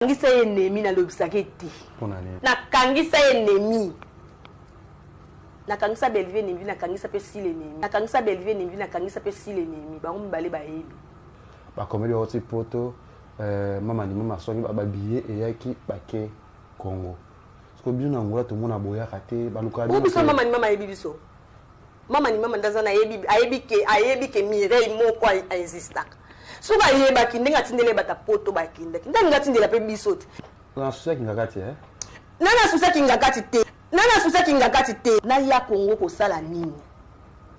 Kangisa ennemi na lobisaketi. Na kangisa ennemi. Na kangisa Bellevue ennemi na kangisa pe sile ennemi. Na kangisa Bellevue ennemi na kangisa pe sile ennemi. Ba mbale ba yebi. Ba komeli oti poto mama ni mama songi ba billet e yaki bake Congo. Parce que bien Angola tout monde a boya raté baluka. Ou biso mama ni mama yebi biso. Mama ni mama ndazana ayebi ke Mireille moko exista. Suka yeba kindenga tindele bata poto bakinda. Kindenga tindela pe bisote. Na susa kingakati Nana susa kingakati te. Nana susa kingakati te. Na ya Congo ko sala nini?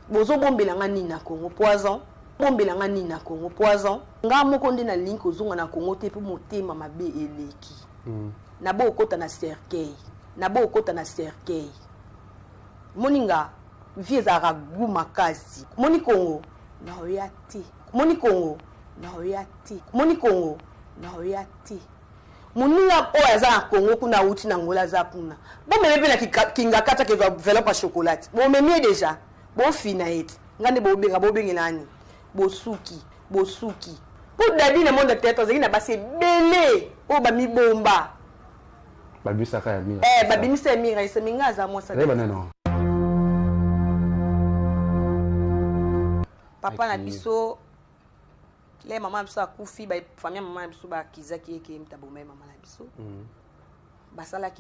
Bozo bombela nga nini na Congo poison. Bombela nga nini na Congo poison. Nga moko nde na link ozunga na Congo te pe motema mabe eleki. Na bo okota na cercueil. Na bo okota na cercueil. Moninga vie za gu makasi. Moni Congo na oyati. Moni Congo na oyati. Moni Congo na oyati. Moninga oya za Congo kuna uti na ngola za kuna. Bo mebe na kingakata ke va developer chocolat. Bo memie déjà. Bo fina eti. Ngande bo benga nani? Bosuki. Pour dadi na monde peut-être ozaki na base belé o ba mi bomba. Babisa ka ya mira. Babimisa ya mira ise minga za mo sa. Non. Papa na biso le maman biso akufi ba famille maman biso ba kizaki eke mtabomema maman na biso. Basala